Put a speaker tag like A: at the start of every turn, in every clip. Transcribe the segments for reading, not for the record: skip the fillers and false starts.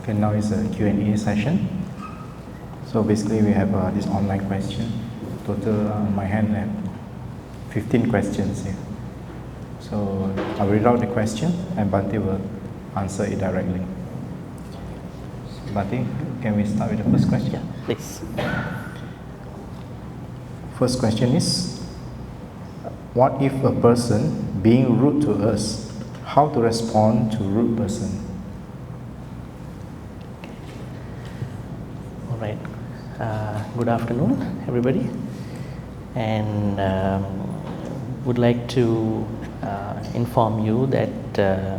A: Okay, now is a Q&A session. So basically we have this online question. Total, my hand have 15 questions here. So I'll read out the question and Bhante will answer it directly. Bhante, can we start with the first question?
B: Yeah, please.
A: First question is, what if a person being rude to us, how to respond to rude person?
B: All right. Good afternoon, everybody. And would like to inform you that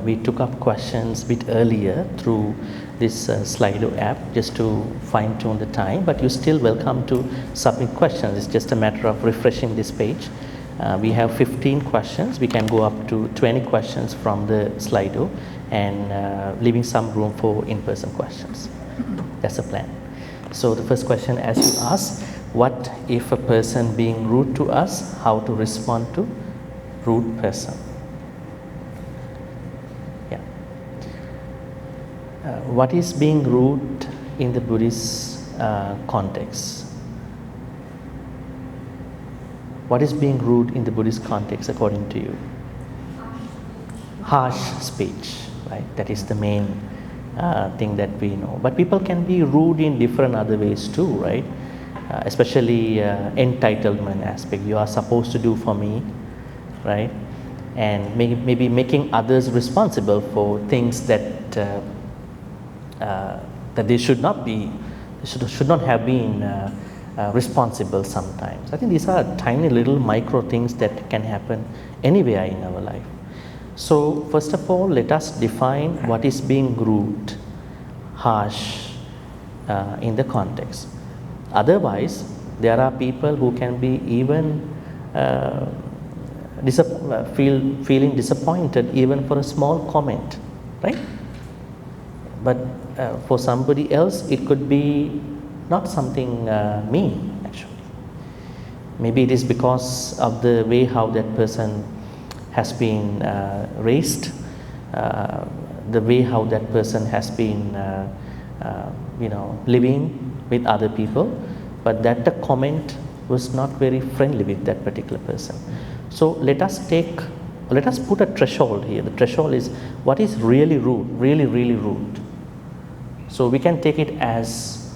B: we took up questions a bit earlier through this Slido app just to fine-tune the time, but you're still welcome to submit questions. It's just a matter of refreshing this page. We have 15 questions. We can go up to 20 questions from the Slido and leaving some room for in-person questions. That's the plan. So the first question, as you asked, what if a person being rude to us, how to respond to rude person? Yeah. What is being rude in the Buddhist context? What is being rude in the Buddhist context according to you? Harsh speech, right? That is the main thing that we know. But people can be rude in different other ways too, right? Especially entitlement aspect. You are supposed to do for me, right? And maybe making others responsible for things that that they should not be, should not have been responsible sometimes. I think these are tiny little micro things that can happen anywhere in our life. So first of all, let us define what is being rude, harsh in the context. Otherwise, there are people who can be even feeling disappointed even for a small comment, right? But for somebody else, it could be not something mean actually. Maybe it is because of the way how that person has been raised, the way how that person has been living with other people, but that the comment was not very friendly with that particular person. So let us put a threshold here. The threshold is what is really rude, really rude. So we can take it as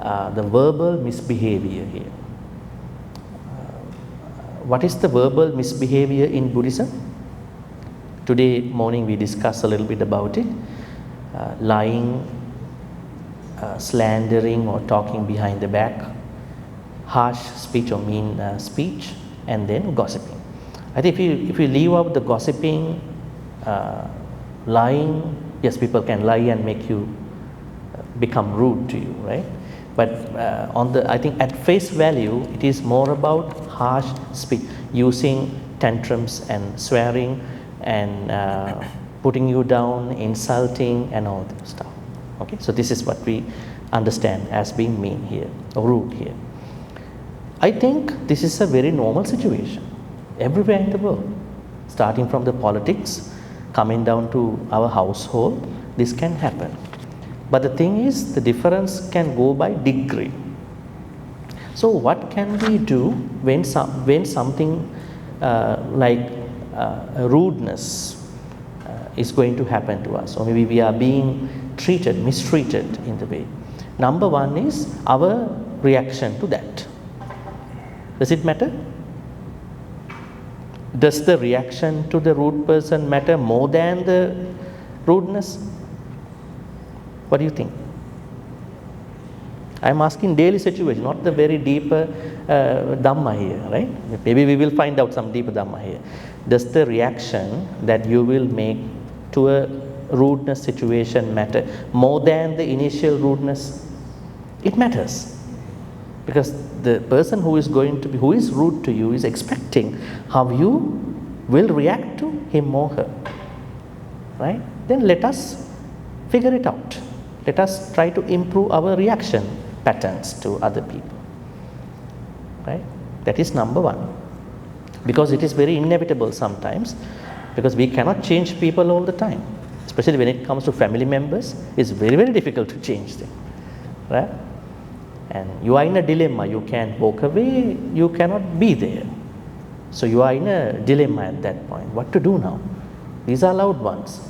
B: the verbal misbehavior here. What is the verbal misbehavior in Buddhism? Today morning we discussed a little bit about it. Lying, slandering or talking behind the back, harsh speech or mean speech, and then gossiping. I think if you leave out the gossiping, lying, yes, people can lie and make you become rude to you, right? But I think at face value, it is more about harsh speech, using tantrums and swearing and putting you down, insulting, and all that stuff. Okay, so this is what we understand as being mean here or rude here. I think this is a very normal situation everywhere in the world, starting from the politics, coming down to our household. This can happen. But the thing is, the difference can go by degree. So what can we do when something like rudeness is going to happen to us, or maybe we are being mistreated in the way? Number one is our reaction to that. Does it matter? Does the reaction to the rude person matter more than the rudeness? What do you think? I am asking daily situation, not the very deeper Dhamma here, right? Maybe we will find out some deeper Dhamma here. Does the reaction that you will make to a rudeness situation matter more than the initial rudeness? It matters, because the person who is rude to you is expecting how you will react to him or her, right? Then let us figure it out. Let us try to improve our reaction patterns to other people, right? That is number one, because it is very inevitable sometimes, because we cannot change people all the time. especially when it comes to family members, it's very, very difficult to change them, right? And you are in a dilemma. You can walk away, you cannot be there. So you are in a dilemma at that point. What to do now? These are loved ones,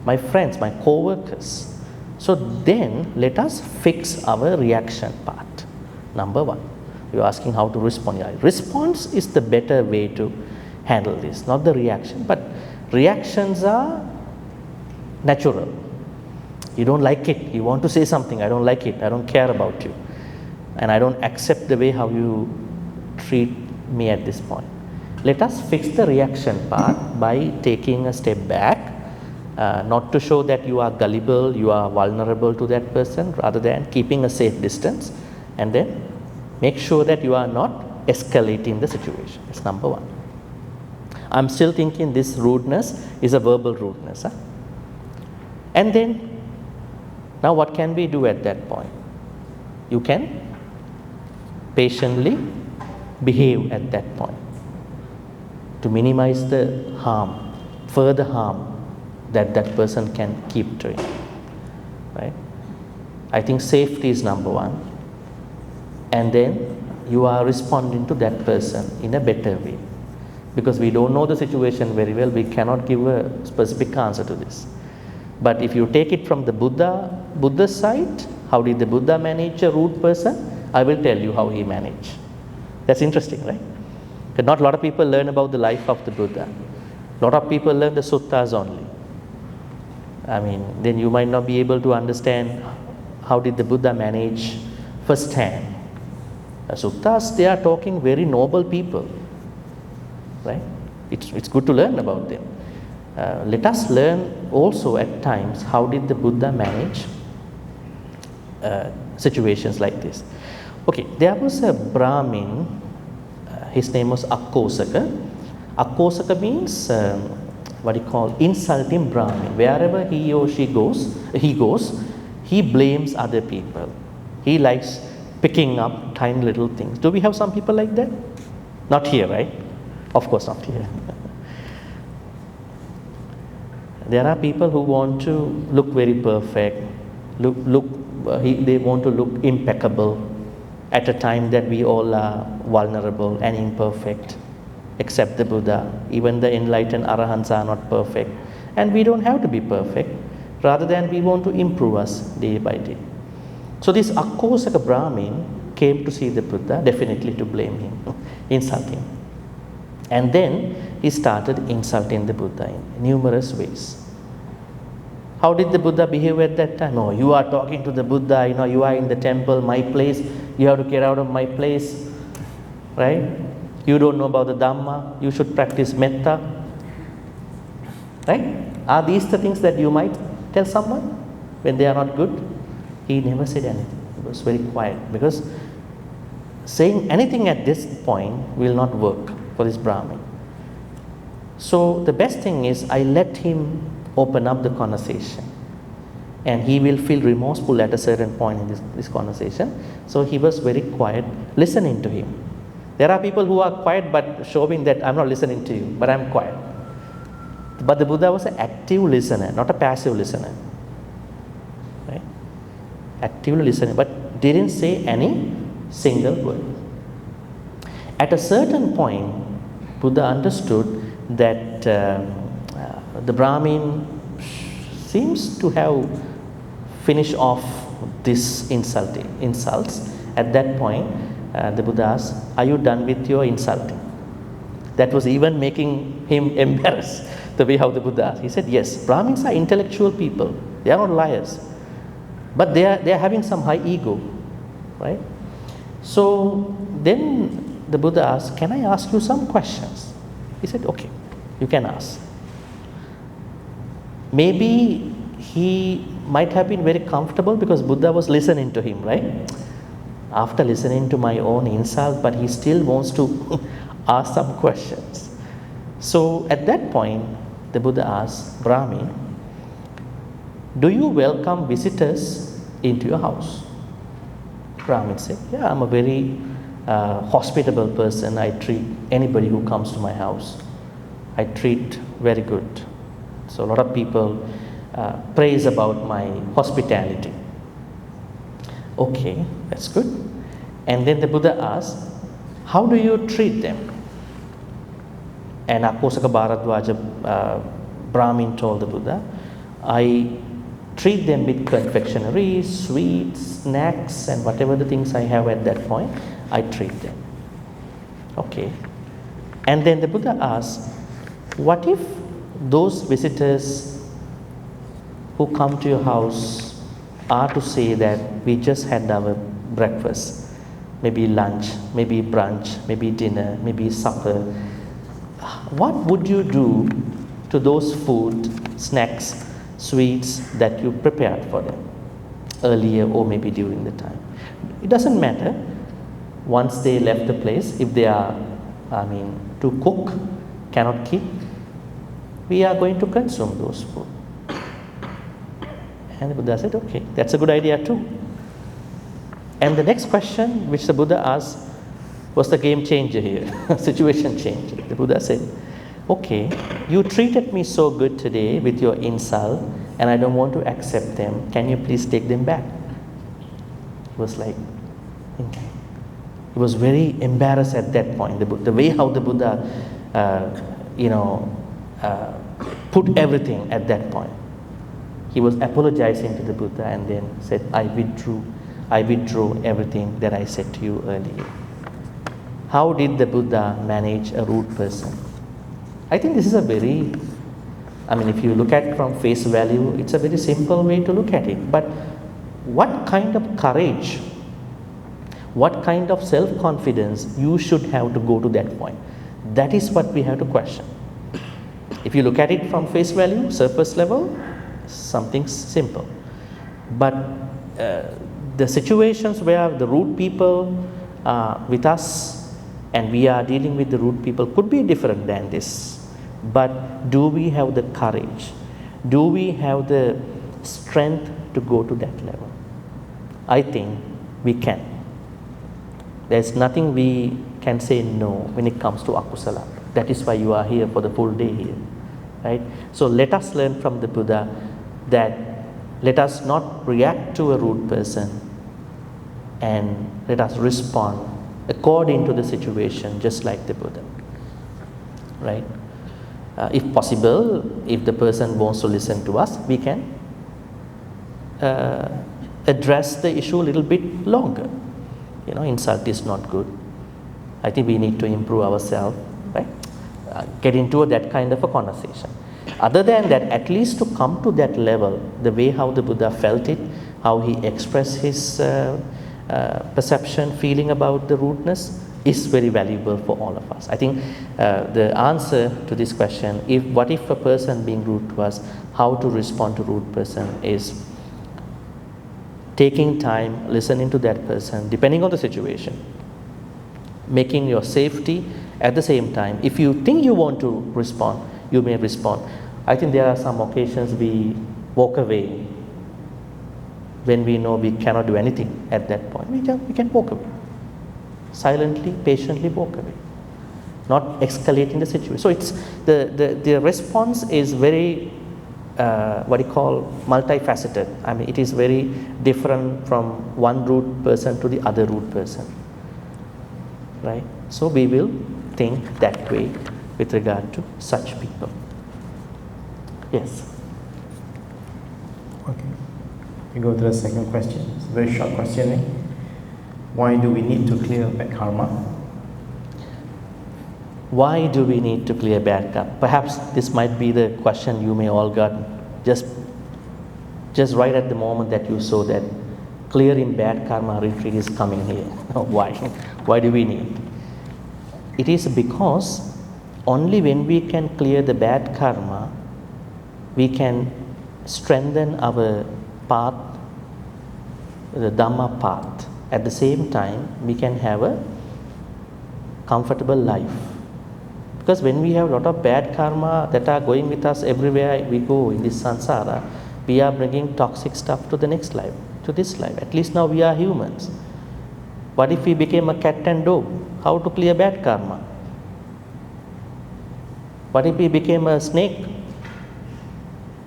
B: my friends, my co-workers. So then let us fix our reaction part. Number one, you're asking how to respond. Yeah, response is the better way to handle this, not the reaction. But reactions are natural. You don't like it, you want to say something, I don't like it, I don't care about you, and I don't accept the way how you treat me at this point. Let us fix the reaction part by taking a step back, not to show that you are gullible, you are vulnerable to that person, rather than keeping a safe distance, and then make sure that you are not escalating the situation. That's number one. I'm still thinking this rudeness is a verbal rudeness. Huh? And then, now what can we do at that point? You can patiently behave at that point to minimize the harm, further harm that that person can keep doing, right? I think safety is number one, and then you are responding to that person in a better way, because we don't know the situation very well, we cannot give a specific answer to this. But if you take it from the Buddha side, how did the Buddha manage a rude person? I will tell you how he managed. That's interesting, right? But not a lot of people learn about the life of the Buddha. A lot of people learn the suttas only. I mean, then you might not be able to understand how did the Buddha manage firsthand. The suttas, they are talking very noble people, right? It's good to learn about them. Let us learn also at times how did the Buddha manage situations like this. Okay, there was a Brahmin, his name was Akosaka. Akosaka means what you call insulting Brahmin. Wherever he or she goes, he blames other people. He likes picking up tiny little things. Do we have some people like that? Not here, right? Of course not here. There are people who want to look very perfect, they want to look impeccable at a time that we all are vulnerable and imperfect, except the Buddha. Even the enlightened arahants are not perfect, and we don't have to be perfect. Rather than we want to improve us day by day. So this Akosaka Brahmin came to see the Buddha, definitely to blame him, insult him. And then he started insulting the Buddha in numerous ways. How did the Buddha behave at that time? Oh, you are talking to the Buddha, you are in the temple, my place, you have to get out of my place, right? You don't know about the Dhamma, you should practice metta, right? Are these the things that you might tell someone when they are not good? He never said anything. He was very quiet, because saying anything at this point will not work for this Brahmin. So the best thing is I let him open up the conversation, and he will feel remorseful at a certain point in this conversation. So he was very quiet, listening to him. There are people who are quiet but showing that I'm not listening to you, but I'm quiet. But the Buddha was an active listener, not a passive listener, right? Actively listening, but didn't say any single word. At a certain point, Buddha understood that the Brahmin seems to have finished off this insults. At that point, the Buddha asked, "Are you done with your insulting?" That was even making him embarrassed, the way how the Buddha asked. He said, "Yes, Brahmins are intellectual people. They are not liars. But they are having some high ego, right?" So then the Buddha asked, "Can I ask you some questions?" He said, "Okay, you can ask." Maybe he might have been very comfortable because Buddha was listening to him, right? After listening to my own insult, but he still wants to ask some questions. So at that point, the Buddha asked, "Brahmin, do you welcome visitors into your house?" Brahmin said, "Yeah, I'm a very hospitable person. I treat anybody who comes to my house. I treat very good. So a lot of people praise about my hospitality. Okay, that's good. And then the Buddha asked, how do you treat them? And Akosaka Bharadwaja Brahmin told the Buddha, I treat them with confectionery, sweets, snacks, and whatever the things I have at that point, I treat them. Okay. And then the Buddha asked, what if those visitors who come to your house are to say that we just had our breakfast, maybe lunch, maybe brunch, maybe dinner, maybe supper? What would you do to those food, snacks, sweets that you prepared for them earlier or maybe during the time? It doesn't matter. Once they left the place, if they are, to cook, cannot keep, we are going to consume those food. And the Buddha said, okay, that's a good idea too. And the next question which the Buddha asked was the game changer here, situation changer. The Buddha said, okay, you treated me so good today with your insult and I don't want to accept them. Can you please take them back? He was like, he was very embarrassed at that point. The way how the Buddha, put everything at that point. He was apologizing to the Buddha and then said, I withdrew everything that I said to you earlier. How did the Buddha manage a rude person? I think this is a very, if you look at it from face value, it's a very simple way to look at it. But what kind of courage, what kind of self-confidence you should have to go to that point? That is what we have to question. If you look at it from face value, surface level, something simple. But the situations where the rude people are with us and we are dealing with the rude people could be different than this. But do we have the courage? Do we have the strength to go to that level? I think we can. There's nothing we can say no when it comes to akusala. That is why you are here for the full day here, right? So let us learn from the Buddha that let us not react to a rude person and let us respond according to the situation, just like the Buddha, right? If possible, if the person wants to listen to us, we can address the issue a little bit longer. Insult is not good. I think we need to improve ourselves, right? Get into that kind of a conversation. Other than that, at least to come to that level, the way how the Buddha felt it, how he expressed his perception, feeling about the rudeness is very valuable for all of us. I think the answer to this question, what if a person being rude to us, how to respond to rude person is taking time, listening to that person, depending on the situation, making your safety at the same time. If you think you want to respond, you may respond. I think there are some occasions we walk away when we know we cannot do anything at that point. We can walk away. Silently, patiently walk away. Not escalating the situation. So it's the response is very multifaceted. It is very different from one rude person to the other rude person, right? So we will think that way with regard to such people. Yes.
A: Okay. We go to the second question. It's a very short question. Why do we need to clear bad karma?
B: Why do we need to clear bad karma? Perhaps this might be the question you may all got just right at the moment that you saw that clearing bad karma retreat is coming here. Why? Why do we need? It is because only when we can clear the bad karma, we can strengthen our path, the Dhamma path. At the same time, we can have a comfortable life. Because when we have a lot of bad karma that are going with us everywhere we go in this samsara, we are bringing toxic stuff to the next life, to this life. At least now we are humans. What if we became a cat and dog? How to clear bad karma? What if we became a snake?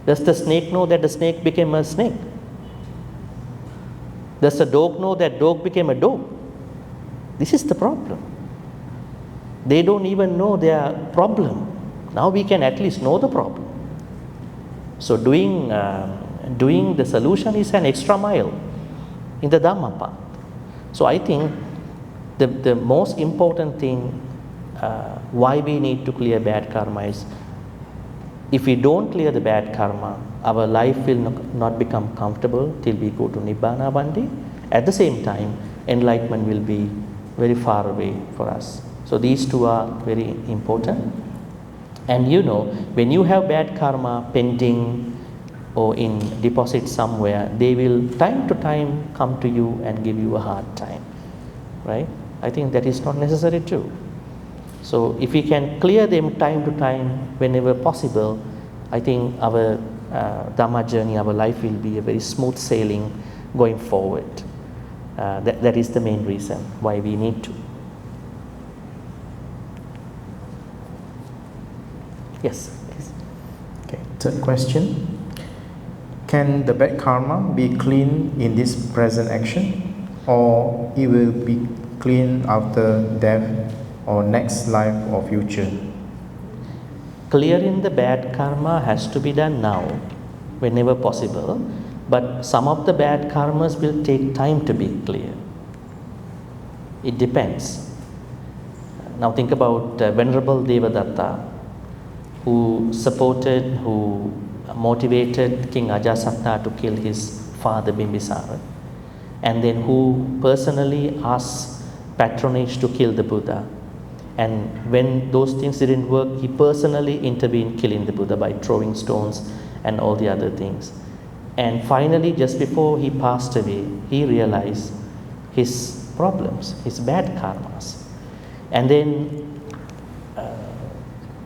B: Does the snake know that the snake became a snake? Does the dog know that dog became a dog? This is the problem. They don't even know their problem. Now we can at least know the problem. So doing the solution is an extra mile in the Dhamma path. So I think the most important thing why we need to clear bad karma is, if we don't clear the bad karma, our life will not become comfortable till we go to Nibbana one day. At the same time, enlightenment will be very far away for us. So these two are very important. And you know, when you have bad karma pending or in deposit somewhere, they will time to time come to you and give you a hard time, right? I think that is not necessary too. So if we can clear them time to time whenever possible, I think our Dhamma journey, our life will be a very smooth sailing going forward. That is the main reason why we need to. Yes, please.
A: Okay, third question. Can the bad karma be cleaned in this present action, or it will be cleaned after death or next life or future?
B: Clearing the bad karma has to be done now, whenever possible, but some of the bad karmas will take time to be clear. It depends. Now think about Venerable Devadatta, who supported, who motivated King Ajasatta to kill his father Bimbisara, and then who personally asked patronage to kill the Buddha. And when those things didn't work, he personally intervened, killing the Buddha by throwing stones and all the other things. And finally, just before he passed away, he realized his problems, his bad karmas. And then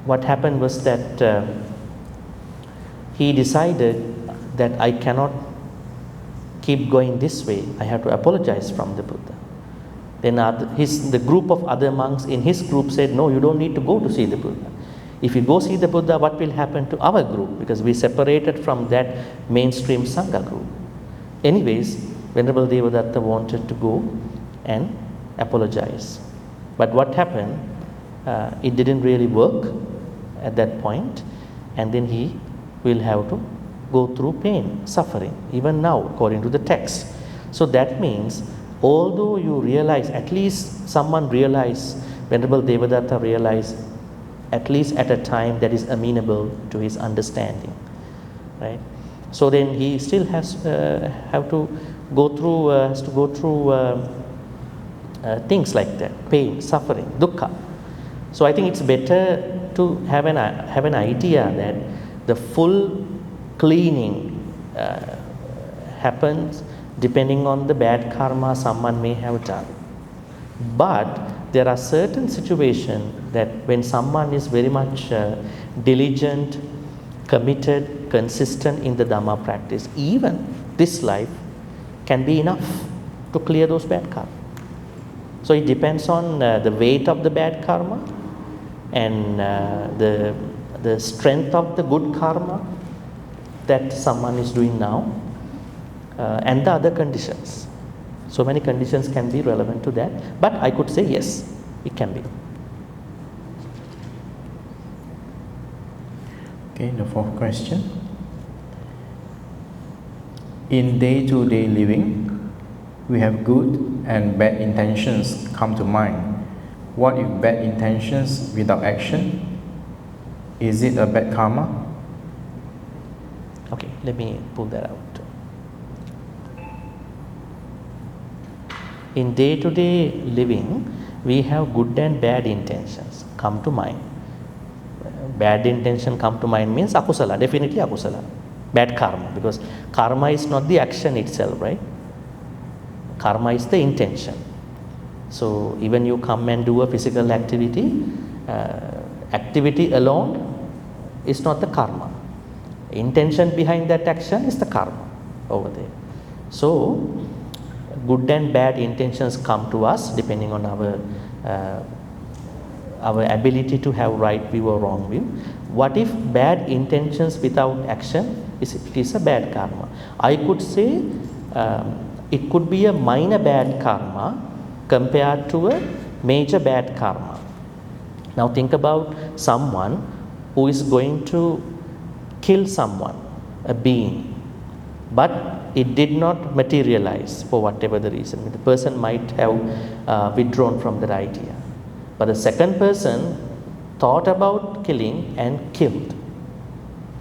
B: what happened was that he decided that I cannot keep going this way. I have to apologize from the Buddha. Then the group of other monks in his group said, no, you don't need to go to see the Buddha. If you go see the Buddha, what will happen to our group? Because we separated from that mainstream Sangha group. Anyways, Venerable Devadatta wanted to go and apologize. But what happened? It didn't really work at that point, and then he will have to go through pain, suffering, even now, according to the text. So that means, although you realize, at least someone realized, Venerable Devadatta realized, at least at a time that is amenable to his understanding, right? So then he still has to go through things like that, pain, suffering, dukkha. So I think it's better to have an idea that the full cleaning happens depending on the bad karma someone may have done. But there are certain situations that when someone is very much diligent, committed, consistent in the Dhamma practice, even this life can be enough to clear those bad karma. So it depends on the weight of the bad karma and the strength of the good karma that someone is doing now, and the other conditions. So many conditions can be relevant to that, but I could say yes, it can be.
A: Okay, the fourth question. In day-to-day living, we have good and bad intentions come to mind. What if bad intentions without action? Is it a bad karma?
B: Okay, let me pull that out. In day-to-day living, we have good and bad intentions come to mind. Bad intention come to mind means akusala, definitely akusala, bad karma, because karma is not the action itself, right? Karma is the intention. So even you come and do a physical activity, activity alone is not the karma. Intention behind that action is the karma over there. So good and bad intentions come to us depending on our ability to have right view or wrong view. What if bad intentions without action? it is a bad karma. I could say it could be a minor bad karma compared to a major bad karma. Now think about someone who is going to kill someone, a being, but it did not materialize for whatever the reason. The person might have withdrawn from that idea, but the second person thought about killing and killed.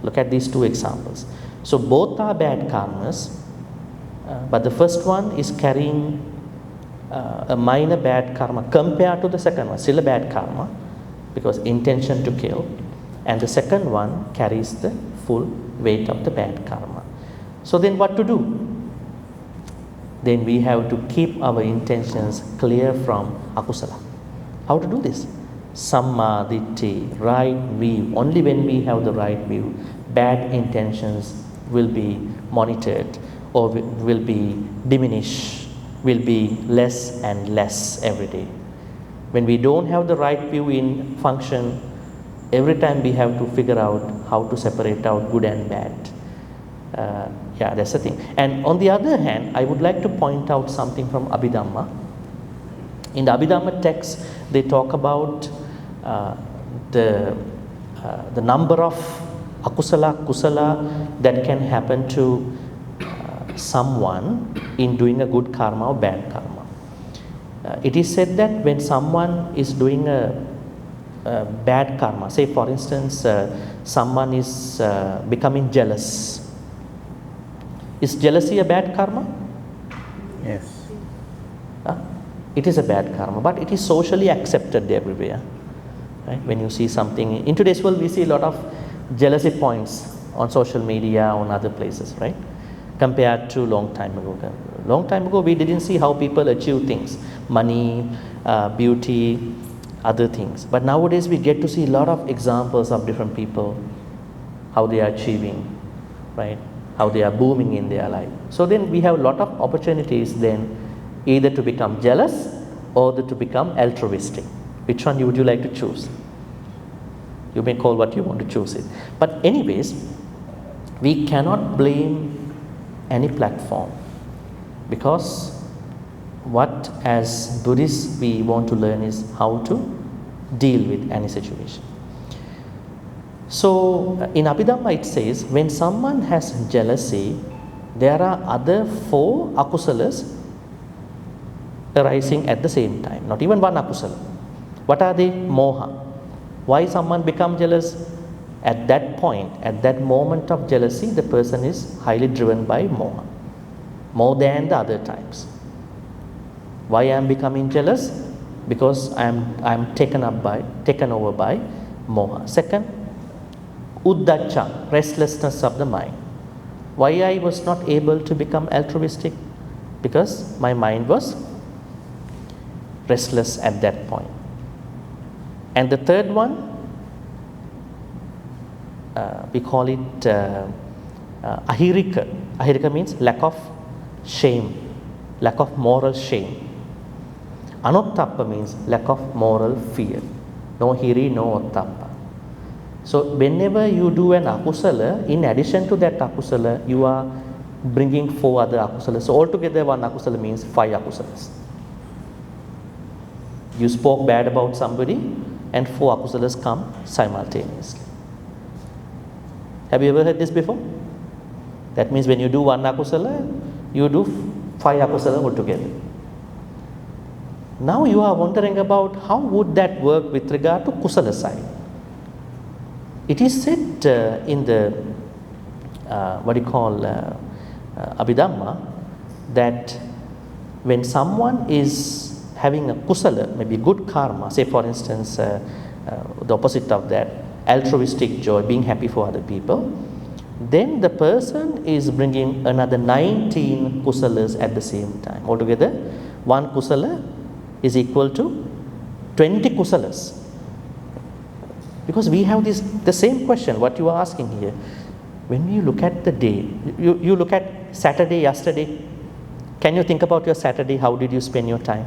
B: Look at these two examples. So both are bad karmas, but the first one is carrying a minor bad karma compared to the second one, still a bad karma because intention to kill, and the second one carries the full weight of the bad karma. So then what to do? Then we have to keep our intentions clear from akusala. How to do this? Samma ditti, right view. Only when we have the right view, bad intentions will be monitored or will be diminished, will be less and less every day. When we don't have the right view in function, every time we have to figure out how to separate out good and bad. Yeah, that's the thing. And on the other hand, I would like to point out something from Abhidhamma. In the Abhidhamma text, they talk about the number of akusala, kusala that can happen to someone in doing a good karma or bad karma. It is said that when someone is doing a bad karma, say for instance, someone is becoming jealous. Is jealousy a bad karma?
A: Yes.
B: It is a bad karma, but it is socially accepted everywhere. Right? When you see something, in today's world we see a lot of jealousy points on social media, on other places, right? Compared to long time ago. Long time ago we didn't see how people achieve things, money, beauty, other things. But nowadays we get to see a lot of examples of different people, how they are achieving, right? How they are booming in their life. So then we have a lot of opportunities then either to become jealous or to become altruistic. Which one would you like to choose? You may call what you want to choose it. But anyways, we cannot blame any platform, because what as Buddhists we want to learn is how to deal with any situation. So in Abhidhamma it says, when someone has jealousy, there are other 4 akusalas arising at the same time, not even one akusala. What are they? Moha. Why someone become jealous? At that point, at that moment of jealousy, the person is highly driven by moha, more than the other times. Why I am becoming jealous? Because I am taken over by moha. Second, uddacha, restlessness of the mind. Why I was not able to become altruistic? Because my mind was restless at that point. And the third one, we call it ahirika. Ahirika means lack of shame, lack of moral shame. Anuttappa means lack of moral fear. No hiri, no ottappa. So whenever you do an akusala, in addition to that akusala, you are bringing 4 other akusalas. So altogether one akusala means 5 akusalas. You spoke bad about somebody and 4 akusalas come simultaneously. Have you ever heard this before? That means when you do one akusala, you do 5 akusala altogether. Now you are wondering about how would that work with regard to kusala side. It is said in the Abhidhamma that when someone is having a kusala, maybe good karma, say for instance the opposite of that, altruistic joy, being happy for other people, then the person is bringing another 19 kusalas at the same time. Altogether, one kusala is equal to 20 kusalas. Because we have the same question, what you are asking here. When you look at the day, you look at Saturday, yesterday, can you think about your Saturday? How did you spend your time?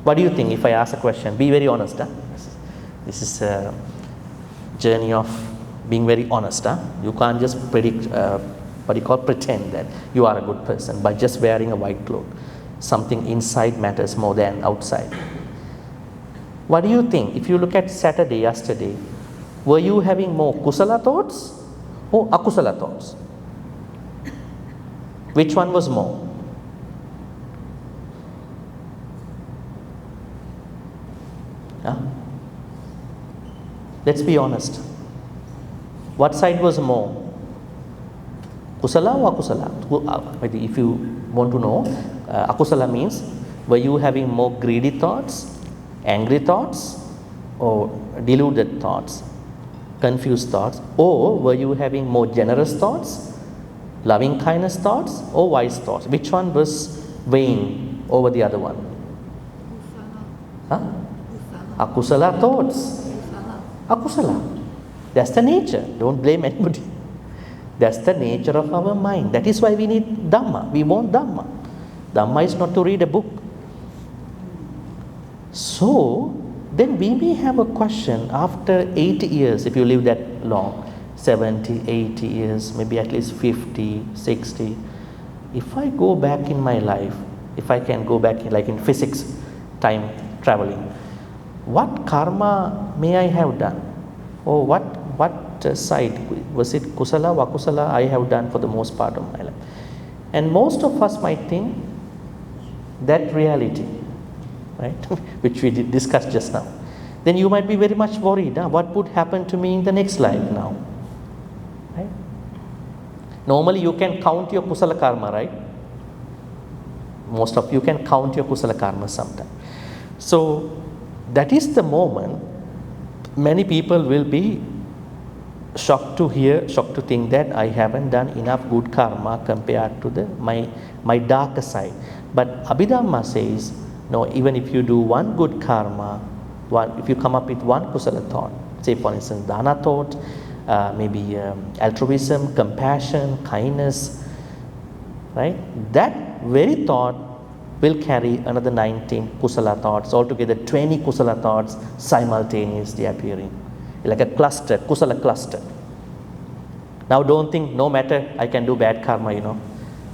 B: What do you think if I ask a question? Be very honest. Huh? This is a journey of being very honest. You can't just predict, what you call pretend that you are a good person by just wearing a white cloth. Something inside matters more than outside. What do you think? If you look at Saturday, yesterday, were you having more kusala thoughts or akusala thoughts? Which one was more? Let's be honest. What side was more? Kusala or akusala? If you want to know, akusala means, were you having more greedy thoughts, angry thoughts, or deluded thoughts, confused thoughts, or were you having more generous thoughts, loving kindness thoughts, or wise thoughts? Which one was weighing over the other one? Akusala thoughts. Akusala. That's the nature. Don't blame anybody. That's the nature of our mind. That is why we need Dhamma. We want Dhamma. Dhamma is not to read a book. So, then we may have a question after 80 years, if you live that long, 70, 80 years, maybe at least 50, 60. If I go back in my life, if I can go back like in physics, time traveling, what karma may I have done? Or what side, was it kusala, vakusala, I have done for the most part of my life? And most of us might think that reality, right, which we did discuss just now. Then you might be very much worried, what would happen to me in the next life now? Right? Normally you can count your kusala karma, right? Most of you can count your kusala karma sometime. So that is the moment many people will be shocked to hear, shocked to think that I haven't done enough good karma compared to my darker side. But Abhidhamma says, no, even if you do one good karma, if you come up with one kusala thought, say for instance dana thought, maybe altruism, compassion, kindness, right? That very thought will carry another 19 kusala thoughts, altogether 20 kusala thoughts simultaneously appearing, like a cluster, kusala cluster. Now don't think, no matter I can do bad karma,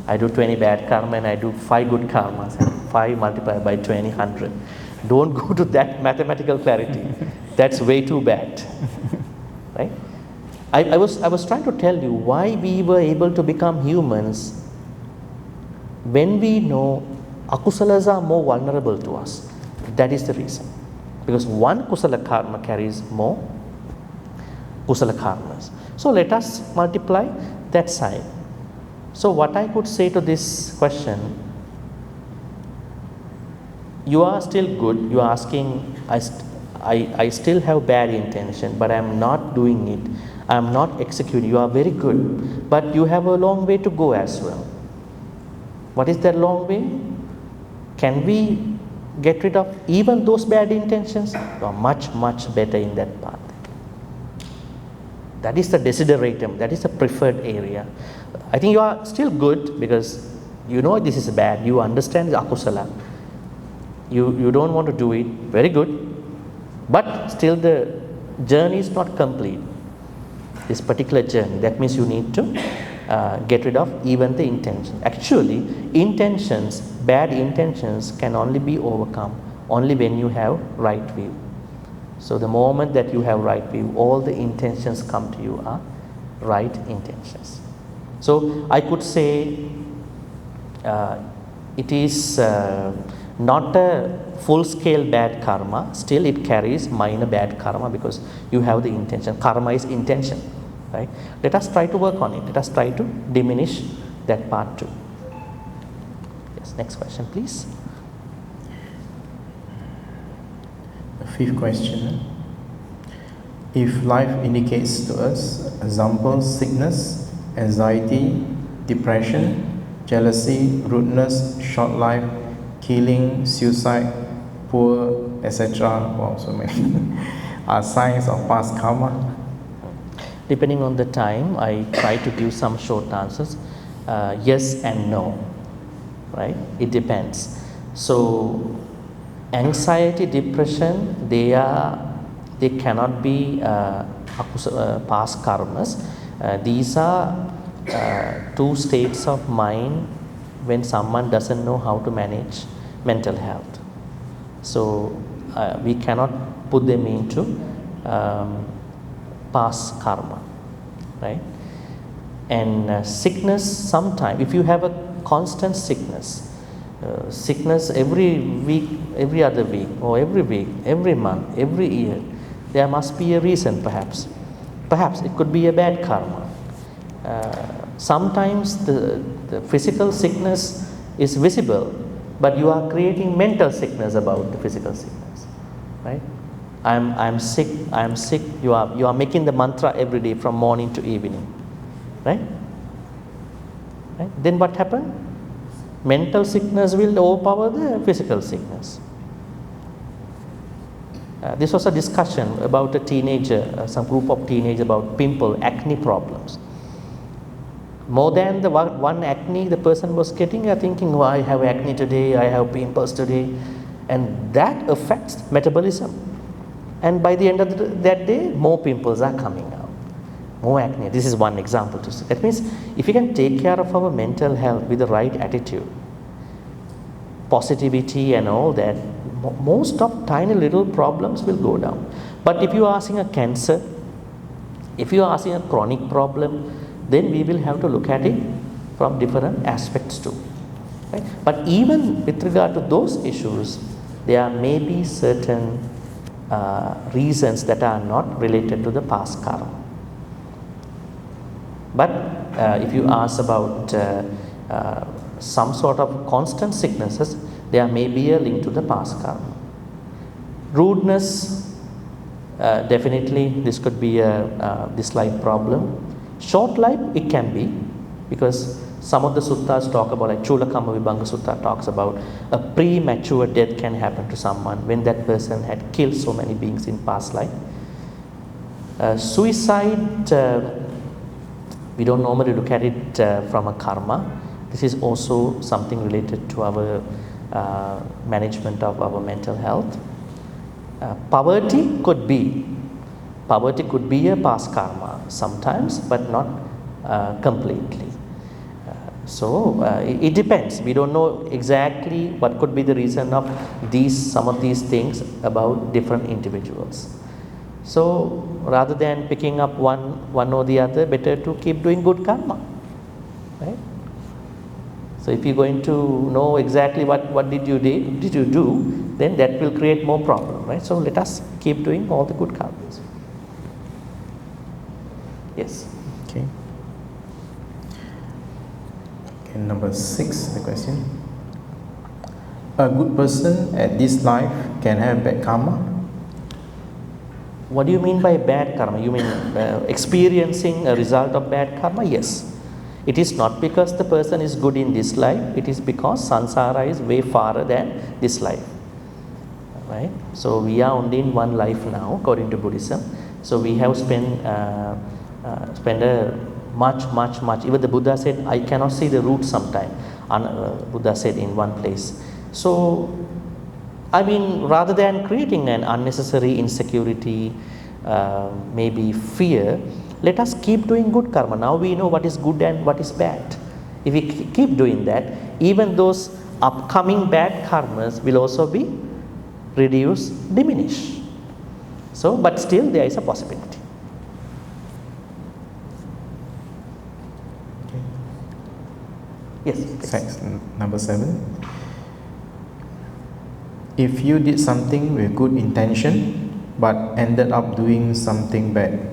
B: I do 20 bad karma and I do 5 good karmas, and 5 multiplied by 20, 100. Don't go to that mathematical clarity. That's way too bad, right? I was trying to tell you why we were able to become humans when we know akusalas are more vulnerable to us. That is the reason. Because one kusala karma carries more kusala karmas. So let us multiply that side. So what I could say to this question, you are still good, you are asking, I still have bad intention, but I am not doing it, I am not executing. You are very good, but you have a long way to go as well. What is that long way? Can we get rid of even those bad intentions? You are much, much better in that path. That is the desideratum, that is the preferred area. I think you are still good because you know this is bad, you understand the akusala. You don't want to do it, very good, but still the journey is not complete. This particular journey, that means you need to get rid of even the intention. Actually, intentions, bad intentions can only be overcome only when you have right view. So the moment that you have right view, all the intentions come to you are right intentions. So I could say it is not a full-scale bad karma, still it carries minor bad karma because you have the intention. Karma is intention, right? Let us try to work on it. Let us try to diminish that part too. Yes, next question please.
A: The 5th question. If life indicates to us, example, sickness, anxiety, depression, jealousy, rudeness, short life, killing, suicide, poor, etc. Wow, so many are signs of past karma.
B: Depending on the time, I try to give some short answers. Yes and no, right? It depends. So, anxiety, depression, they cannot be past karmas. These are two states of mind when someone doesn't know how to manage mental health. So we cannot put them into past karma, right? And sickness, sometime if you have a constant sickness, sickness every week, every other week, or every week, every month, every year, there must be a reason. Perhaps it could be a bad karma. Sometimes the physical sickness is visible, but you are creating mental sickness about the physical sickness, right? I'm sick, you are making the mantra every day from morning to evening, right? Then what happened? Mental sickness will overpower the physical sickness. This was a discussion about a teenager, some group of teenagers, about acne problems. More than the one acne the person was getting, thinking, oh, I have acne today, I have pimples today, and that affects metabolism. And by the end of that day, more pimples are coming out, more acne. This is one example to see. That means if we can take care of our mental health with the right attitude, positivity and all that, most of tiny little problems will go down. But if you are asking a cancer, if you are asking a chronic problem, then we will have to look at it from different aspects too, right? But even with regard to those issues, there may be certain reasons that are not related to the past karma. But if you ask about some sort of constant sicknesses, there may be a link to the past karma. Rudeness, definitely this could be this life problem. Short life, it can be, because some of the suttas talk about, like Chula Kamma Vibhanga Sutta talks about a premature death can happen to someone when that person had killed so many beings in past life. Suicide, we don't normally look at it from a karma. This is also something related to our management of our mental health. Poverty could be a past karma sometimes, but not completely. So it depends. We don't know exactly what could be the reason of some of these things about different individuals. So rather than picking up one or the other, better to keep doing good karma, right? So if you're going to know exactly what did you do, then that will create more problem, right? So let us keep doing all the good karmas. Yes.
A: Okay. Number 6, the question. A good person at this life can have bad karma?
B: What do you mean by bad karma? You mean experiencing a result of bad karma? Yes. It is not because the person is good in this life, it is because samsara is way farther than this life, right? So we are only in one life now, according to Buddhism. So we have spent a much. Even the Buddha said, I cannot see the root sometime. Buddha said in one place. So, I mean, rather than creating an unnecessary insecurity, maybe fear, let us keep doing good karma. Now we know what is good and what is bad. If we keep doing that, even those upcoming bad karmas will also be reduced, diminished. So, but still there is a possibility. Yes.
A: Thanks. Number 7. If you did something with good intention but ended up doing something bad,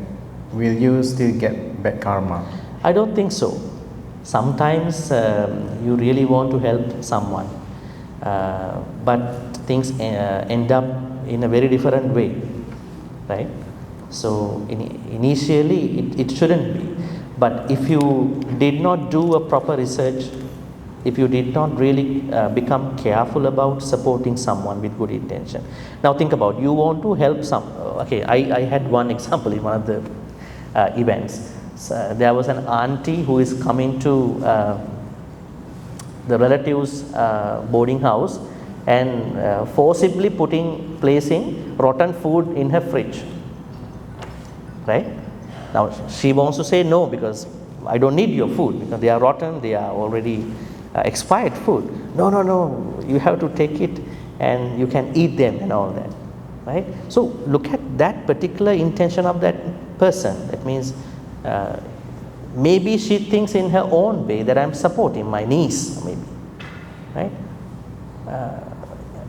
A: will you still get bad karma?
B: I don't think so. Sometimes you really want to help someone, but things end up in a very different way, right? So initially it shouldn't be. But if you did not do a proper research, if you did not really become careful about supporting someone with good intention. Now think about, you want to help okay, I had one example in one of the events. So there was an auntie who is coming to the relative's boarding house and forcibly placing rotten food in her fridge. right? Now she wants to say no because I don't need your food because they are rotten, they are already expired food. No, no, no, you have to take it and you can eat them and all that, right? So look at that particular intention of that person. That means maybe she thinks in her own way that I'm supporting my niece, maybe, right?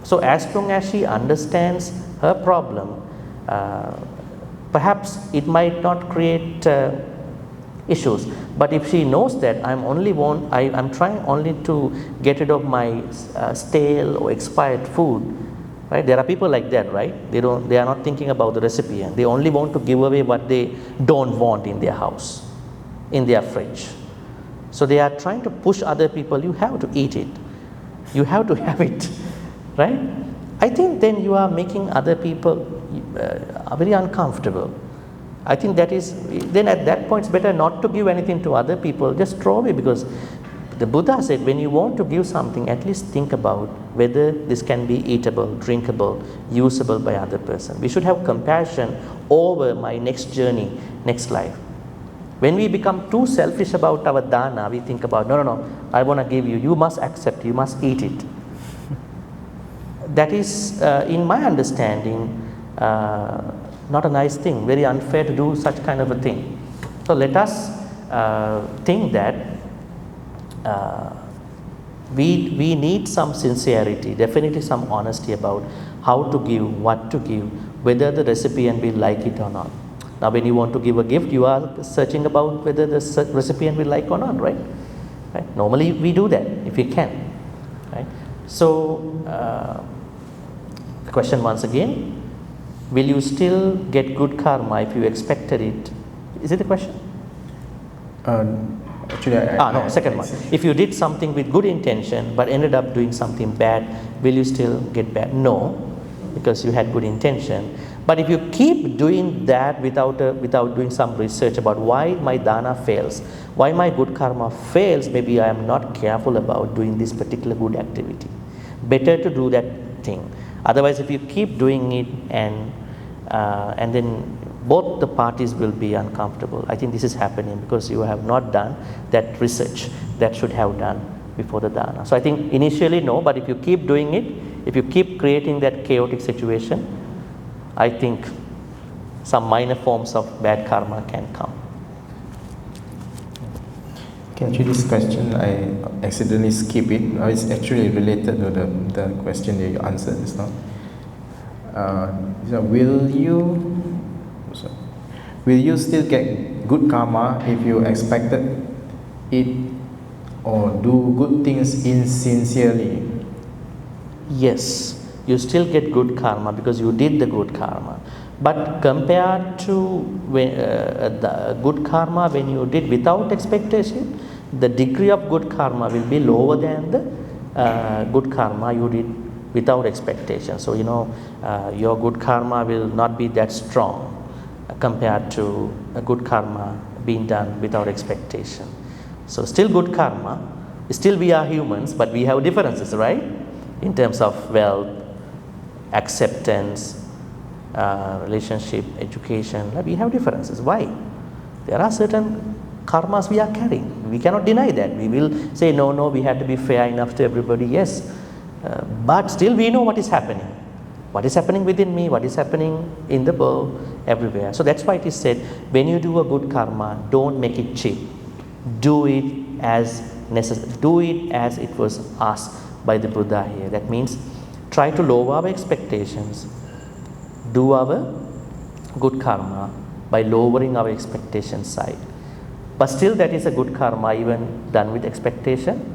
B: So as long as she understands her problem, perhaps it might not create issues. But if she knows that I'm trying only to get rid of my stale or expired food, right? There are people like that, right? They are not thinking about the recipient. They only want to give away what they don't want in their house, in their fridge. So they are trying to push other people, you have to eat it, you have to have it, right? I think then you are making other people very uncomfortable. I think that is, then at that point it's better not to give anything to other people, just throw away, because the Buddha said when you want to give something, at least think about whether this can be eatable, drinkable, usable by other person. We should have compassion over my next journey, next life. When we become too selfish about our dana, we think about, no, no, no, I want to give you, you must accept, you must eat it. That is, in my understanding, not a nice thing, very unfair to do such kind of a thing. So let us think that we need some sincerity, definitely some honesty about how to give, what to give, whether the recipient will like it or not. Now when you want to give a gift, you are searching about whether the recipient will like or not, right? Right? Normally we do that if we can, right? So the question once again, will you still get good karma if you expected it? Is it the question?
A: Actually,
B: no, second one. If you did something with good intention but ended up doing something bad, will you still get bad? No, because you had good intention. But if you keep doing that without doing some research about why my dana fails, why my good karma fails, maybe I am not careful about doing this particular good activity. Better to do that thing. Otherwise, if you keep doing it and then both the parties will be uncomfortable. I think this is happening because you have not done that research that should have done before the dana. So I think initially no, but if you keep doing it, if you keep creating that chaotic situation, I think some minor forms of bad karma can come.
A: Okay, actually this question I accidentally skipped it. It's actually related to the question that you answered just now. Will you still get good karma if you expected it or do good things insincerely?
B: Yes, you still get good karma because you did the good karma. But compared to the good karma when you did without expectation, the degree of good karma will be lower than the good karma you did without expectation. So your good karma will not be that strong compared to a good karma being done without expectation. So still good karma, still we are humans, but we have differences, right? In terms of wealth, acceptance, relationship, education, we have differences. Why? There are certain karmas we are carrying. We cannot deny that. We will say, no, we have to be fair enough to everybody, yes. But still we know what is happening. What is happening within me, what is happening in the world, everywhere. So that's why it is said, when you do a good karma, don't make it cheap. Do it as necessary. Do it as it was asked by the Buddha here. That means try to lower our expectations. Do our good karma by lowering our expectation side. But still that is a good karma even done with expectation.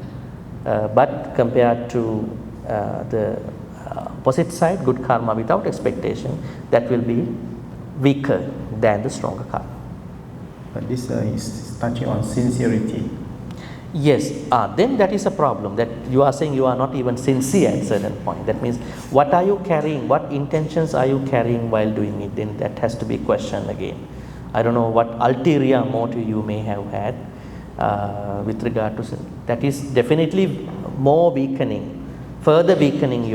B: But compared to the opposite side, good karma without expectation, that will be weaker than the stronger karma.
A: But this is touching on sincerity.
B: Yes, then that is a problem, that you are saying you are not even sincere at a certain point. That means what are you carrying, what intentions are you carrying while doing it? Then that has to be questioned again. I don't know what ulterior motive you may have had with regard to sin. That is definitely more weakening, further weakening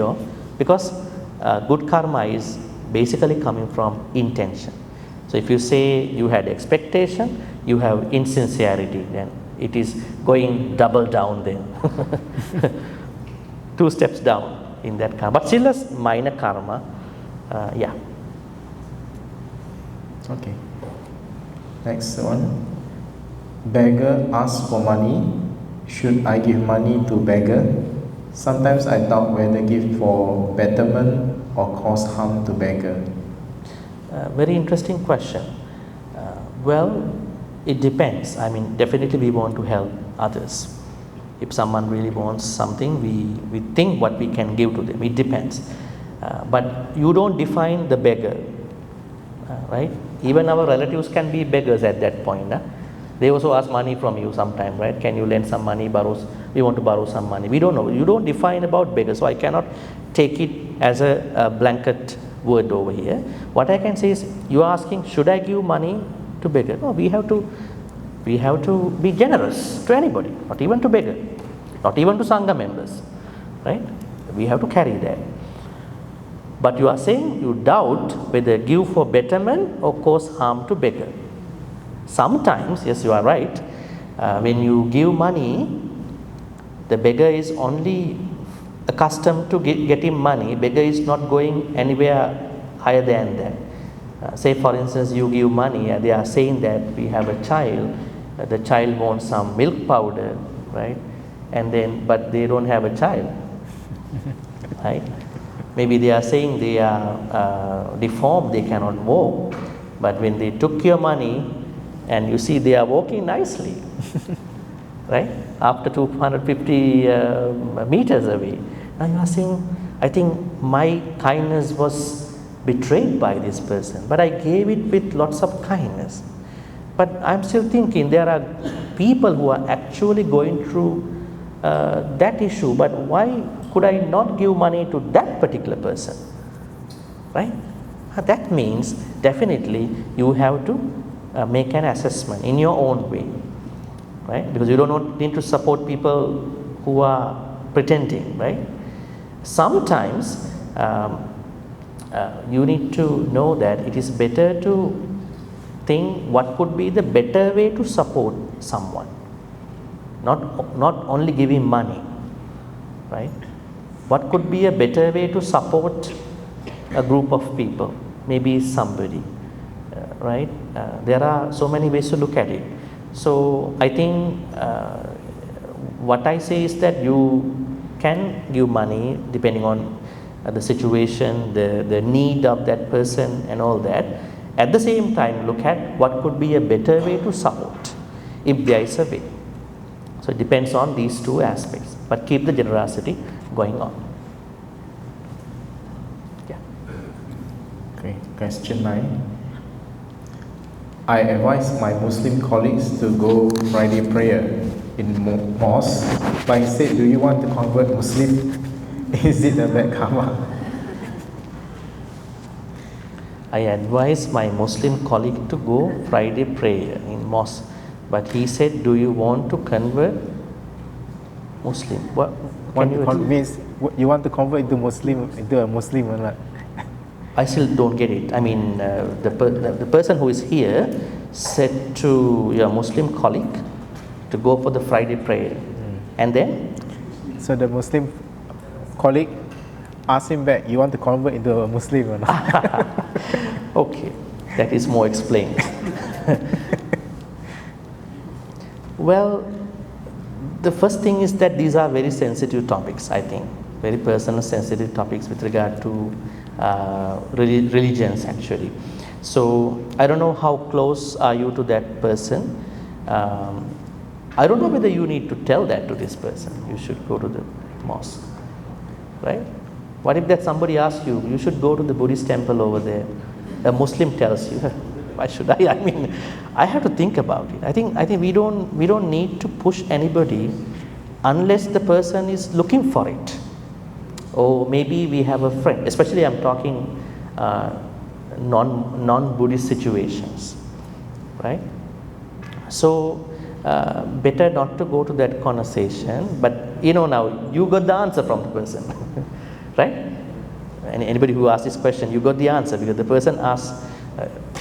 B: because good karma is basically coming from intention. So if you say you had expectation, you have insincerity, then it is going double down there. 2 steps down in that karma, but still a minor karma. Yeah.
A: Okay. Next one. Beggar asks for money. Should I give money to beggar? Sometimes I doubt whether give for betterment or cause harm to beggar.
B: Very interesting question. Well, it depends. I mean, definitely we want to help others. If someone really wants something, we think what we can give to them. It depends. But you don't define the beggar, right? Even our relatives can be beggars at that point. They also ask money from you sometime, right? Can you lend some money, we want to borrow some money. We don't know. You don't define about beggars, so I cannot take it as a blanket word over here. What I can say is, you are asking, should I give money to beggar? No, we have to be generous to anybody, not even to beggar, not even to Sangha members, right? We have to carry that. But you are saying you doubt whether give for betterment or cause harm to beggar. Sometimes, yes, you are right, when you give money, the beggar is only accustomed to getting money. Beggar is not going anywhere higher than that. Say for instance, you give money, they are saying that we have a child, the child wants some milk powder, right? And then, but they don't have a child, right? Maybe they are saying they are deformed, they cannot walk, but when they took your money, and you see they are walking nicely, right? After 250 meters away. Now you are saying, I think my kindness was betrayed by this person, but I gave it with lots of kindness. But I'm still thinking there are people who are actually going through that issue, but why could I not give money to that particular person, right? That means definitely you have to make an assessment in your own way, right? Because you don't need to support people who are pretending, right? Sometimes you need to know that it is better to think what could be the better way to support someone, not only giving money, right? What could be a better way to support a group of people, maybe somebody, right? There are so many ways to look at it. So I think what I say is that you can give money depending on the situation, the need of that person and all that. At the same time, look at what could be a better way to support, if there is a way. So it depends on these 2 aspects, but keep the generosity going on. Yeah.
A: Okay, question 9. I advise my Muslim colleagues to go Friday prayer in mosque, but instead, do you want to convert Muslim? Is it a bad karma?
B: I advise my Muslim colleague to go Friday prayer in mosque, but he said, do you want to convert Muslim? What
A: you want to convert into a Muslim or not?
B: I still don't get it. I mean, the person who is here said to your Muslim colleague to go for the Friday prayer, and then?
A: So the Muslim colleague asked him back, you want to convert into a Muslim or not?
B: Okay, that is more explained. Well, the first thing is that these are very sensitive topics, I think, very personal, sensitive topics with regard to religions actually. So I don't know how close are you to that person. I don't know whether you need to tell that to this person, you should go to the mosque, right? What if that somebody asks you, you should go to the Buddhist temple over there. A Muslim tells you, why should I? I mean, I have to think about it. I think we don't need to push anybody unless the person is looking for it. Or maybe we have a friend, especially I'm talking non-Buddhist situations, right? So better not to go to that conversation, but now you got the answer from the person, right? Anybody who asks this question, you got the answer, because the person asks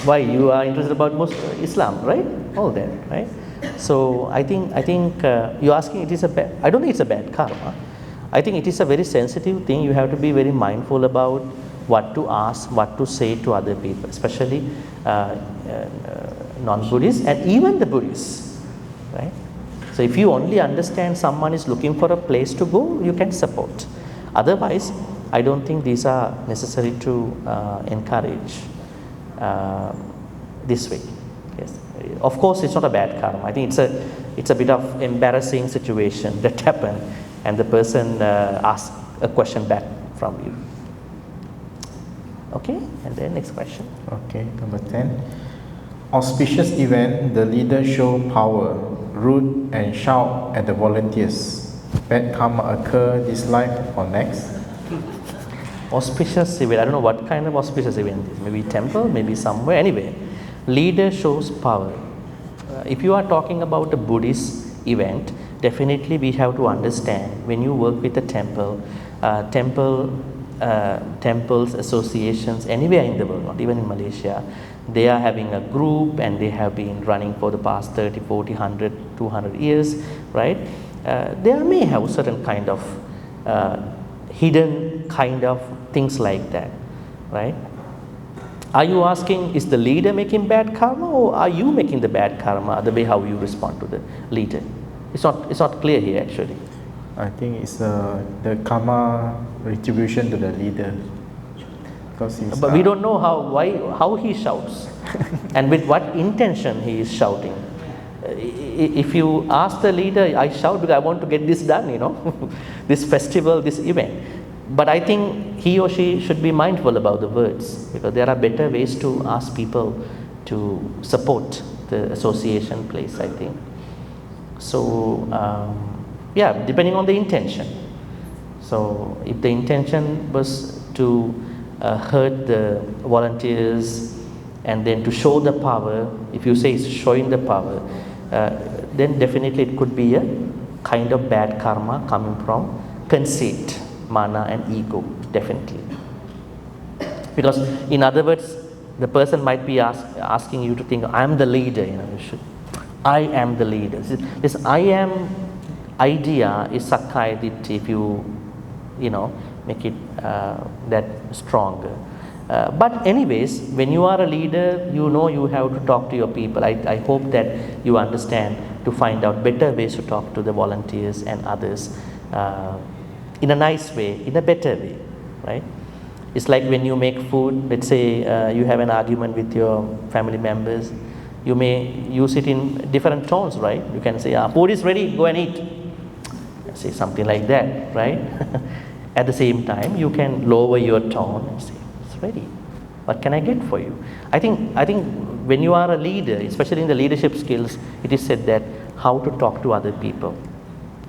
B: Why you are interested about Islam, right? All that, right? So I think you're asking it is a bad. I don't think it's a bad karma. I think it is a very sensitive thing. You have to be very mindful about what to ask, what to say to other people, especially non-Buddhists and even the Buddhists, right? So if you only understand someone is looking for a place to go, you can support. Otherwise, I don't think these are necessary to encourage this way. Yes, of course, it's not a bad karma. I think it's a bit of embarrassing situation that happened, and the person asked a question back from you. Okay, and then next question.
A: Okay, number 10. Auspicious event, the leader show power, rude and shout at the volunteers. Bad karma occur this life or next?
B: Auspicious event, I don't know what kind of auspicious event it is. Maybe temple, maybe somewhere. Anyway, leader shows power. If you are talking about a Buddhist event, definitely we have to understand when you work with a temple, temples, associations, anywhere in the world, not even in Malaysia, they are having a group and they have been running for the past 30, 40, 100, 200 years, right? They may have certain kind of hidden kind of things like that, right? Are you asking, is the leader making bad karma, or are you making the bad karma, the way how you respond to the leader? It's not clear here actually.
A: I think it's the karma retribution to the leader.
B: But we don't know how he shouts and with what intention he is shouting. If you ask the leader, I shout because I want to get this done, this festival, this event. But I think he or she should be mindful about the words, because there are better ways to ask people to support the association place, I think. So, yeah, depending on the intention. So, if the intention was to hurt the volunteers and then to show the power, if you say it's showing the power, then definitely it could be a kind of bad karma coming from conceit, mana and ego, definitely. Because in other words, the person might be asking you to think, I am the leader, I am the leader. This I am idea is sakkaya ditthi if you make it that stronger. But anyways, when you are a leader, you have to talk to your people. I hope that you understand to find out better ways to talk to the volunteers and others in a nice way, in a better way, right? It's like when you make food, let's say you have an argument with your family members, you may use it in different tones, right? You can say, food is ready, go and eat. Say something like that, right? At the same time, you can lower your tone and say, it's ready. What can I get for you? I think when you are a leader, especially in the leadership skills, it is said that how to talk to other people.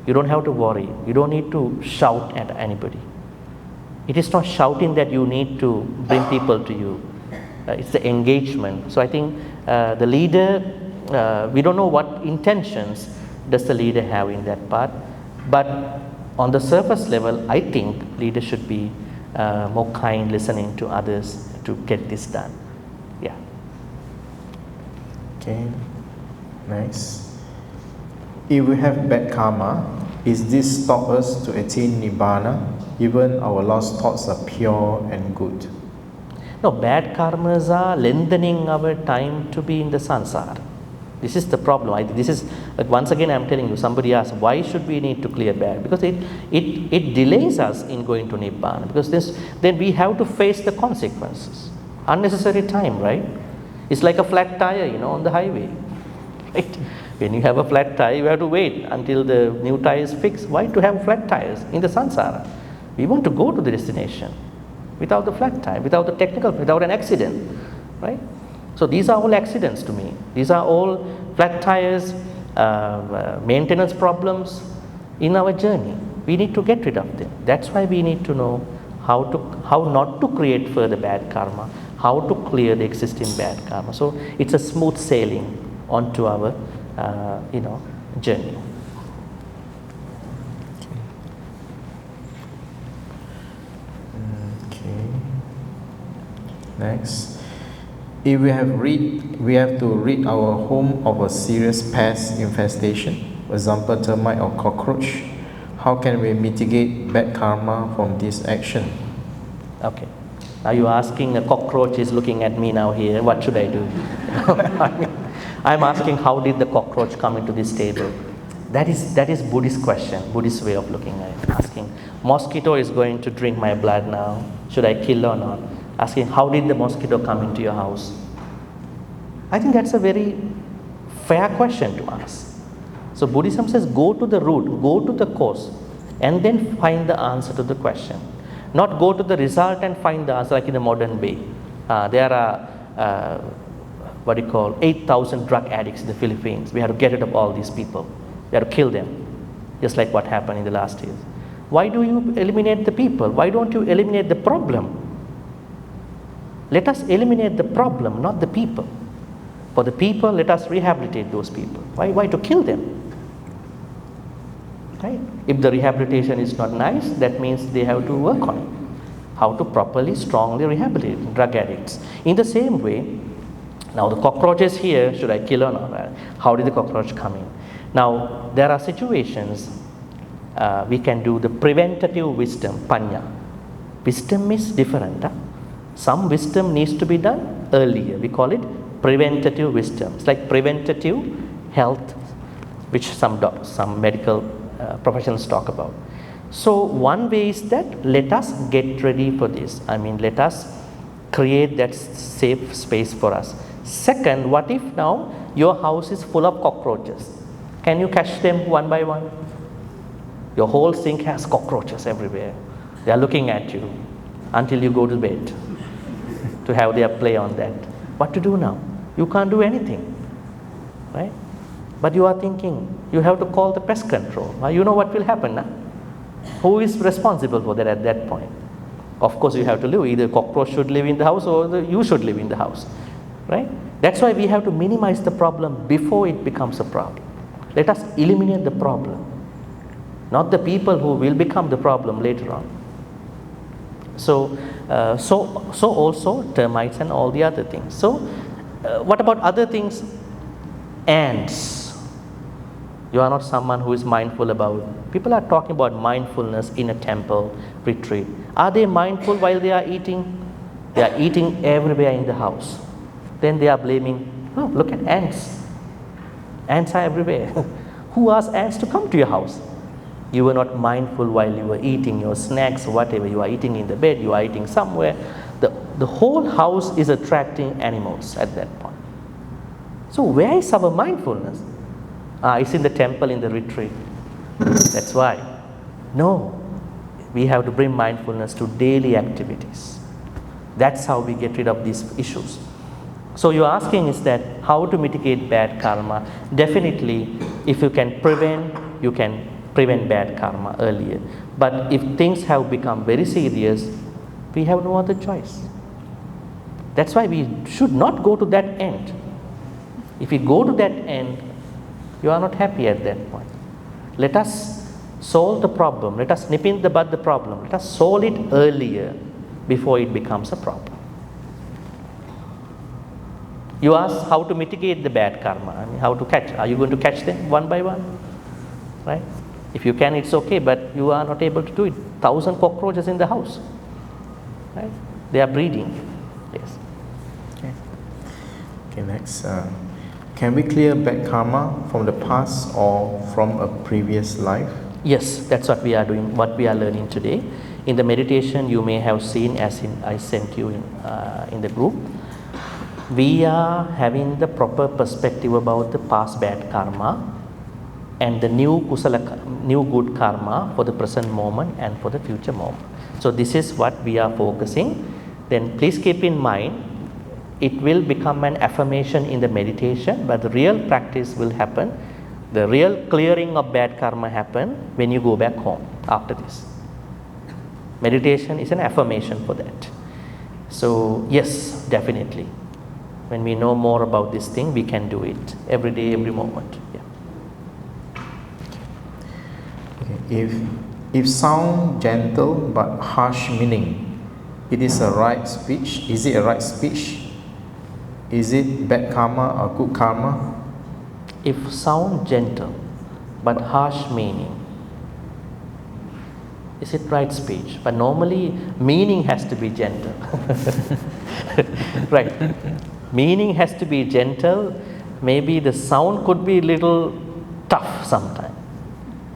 B: You don't have to worry. You don't need to shout at anybody. It is not shouting that you need to bring people to you. It's the engagement. So I think the leader, we don't know what intentions does the leader have in that part, but on the surface level, I think leaders should be more kind, listening to others to get this done. Yeah.
A: Okay, nice. If we have bad karma, is this stop us to attain nibbana, even our lost thoughts are pure and good?
B: No, bad karmas are lengthening our time to be in the samsara. This is the problem. This is, once again I am telling you, somebody asked, why should we need to clear bad? Because it delays us in going to nibbana, because then we have to face the consequences. Unnecessary time, right? It's like a flat tire, on the highway. Right? When you have a flat tire, you have to wait until the new tire is fixed. Why to have flat tires in the samsara? We want to go to the destination without the flat tire, without an accident, right? So these are all accidents to me. These are all flat tires, maintenance problems in our journey. We need to get rid of them. That's why we need to know how not to create further bad karma, how to clear the existing bad karma. So it's a smooth sailing onto our journey.
A: Okay. Next. If we have to rid our home of a serious pest infestation, for example termite or cockroach, how can we mitigate bad karma from this action?
B: Okay. Now you're asking, a cockroach is looking at me now here, what should I do? I'm asking, how did the cockroach come into this table? That is Buddhist question, Buddhist way of looking at it. Asking, mosquito is going to drink my blood now, should I kill or not? Asking, how did the mosquito come into your house? I think that's a very fair question to ask. So Buddhism says, go to the root, go to the cause, and then find the answer to the question. Not go to the result and find the answer like in the modern way. There are, 8,000 drug addicts in the Philippines. We have to get rid of all these people. We have to kill them, just like what happened in the last years. Why do you eliminate the people? Why don't you eliminate the problem? Let us eliminate the problem, not the people. For the people, let us rehabilitate those people. Why to kill them? Right? If the rehabilitation is not nice, that means they have to work on it. How to properly, strongly rehabilitate drug addicts. In the same way, now the cockroach is here, should I kill or not? How did the cockroach come in? Now, there are situations we can do the preventative wisdom, panya. Wisdom is different. Some wisdom needs to be done earlier. We call it preventative wisdom. It's like preventative health, which some medical professionals talk about. So one way is that let us get ready for this. I mean, let us create that safe space for us. Second, what if now your house is full of cockroaches? Can you catch them one by one? Your whole sink has cockroaches everywhere. They are looking at you until you go to bed to have their play on that. What to do now? You can't do anything, right? But you are thinking, you have to call the pest control. Now you know what will happen now. Who is responsible for that at that point? Of course you have to live. Either cockroach should live in the house or you should live in the house, right? That's why we have to minimize the problem before it becomes a problem. Let us eliminate the problem, not the people who will become the problem later on. So also termites and all the other things. So what about other things? Ants. You are not someone who is mindful about. People are talking about mindfulness in a temple retreat. Are they mindful while they are eating? They are eating everywhere in the house. Then they are blaming, oh, look at ants. Ants are everywhere. Who asked ants to come to your house? You were not mindful while you were eating your snacks, whatever. You are eating in the bed, you are eating somewhere. The whole house is attracting animals at that point. So where is our mindfulness? It's in the temple, in the retreat. That's why. No, we have to bring mindfulness to daily activities. That's how we get rid of these issues. So you're asking is that how to mitigate bad karma? Definitely, if you can prevent bad karma earlier. But if things have become very serious, we have no other choice. That's why we should not go to that end. If we go to that end, you are not happy at that point. Let us solve the problem. Let us nip in the bud the problem. Let us solve it earlier before it becomes a problem. You ask how to mitigate the bad karma. I mean, how to catch. Are you going to catch them one by one? Right? If you can, it's okay, but you are not able to do it. 1,000 cockroaches in the house. Right? They are breeding. Yes.
A: Okay, next. Can we clear bad karma from the past or from a previous life?
B: Yes, that's what we are doing, what we are learning today. In the meditation, you may have seen, I sent you in the group, we are having the proper perspective about the past bad karma and the new good karma for the present moment and for the future moment. So this is what we are focusing. Then please keep in mind, it will become an affirmation in the meditation, but the real practice will happen. The real clearing of bad karma happen when you go back home after this. Meditation is an affirmation for that. So yes, definitely. When we know more about this thing, we can do it every day, every moment. Yeah.
A: Okay. If sound gentle but harsh meaning, it is a right speech. Is it a right speech? is it bad karma or good karma?
B: If sound gentle but harsh meaning, is it right speech? But normally meaning has to be gentle. Right. Meaning has to be gentle. Maybe the sound could be little tough sometimes.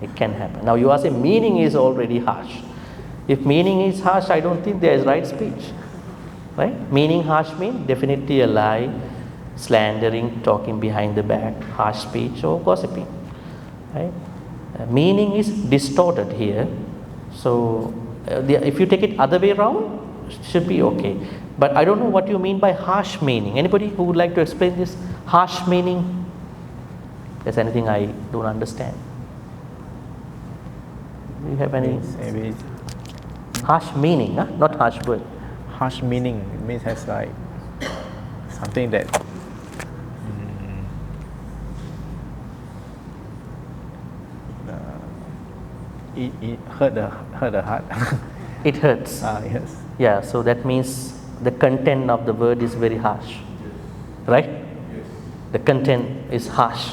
B: It can happen. Now you are saying meaning is already harsh. If meaning is harsh, I don't think there is right speech. Right? Meaning harsh means definitely a lie, slandering, talking behind the back, harsh speech or gossiping. Right? Meaning is distorted here. So if you take it other way around, should be okay. But I don't know what you mean by harsh meaning. Anybody who would like to explain this harsh meaning? There's anything I don't understand. Do you have any?
A: Maybe
B: Harsh meaning, huh? Not harsh word.
A: harsh meaning, it means has like something that it hurt the heart.
B: It hurts.
A: Yes.
B: Yeah, so that means the content of the word is very harsh. Right?
C: Yes.
B: The content is harsh.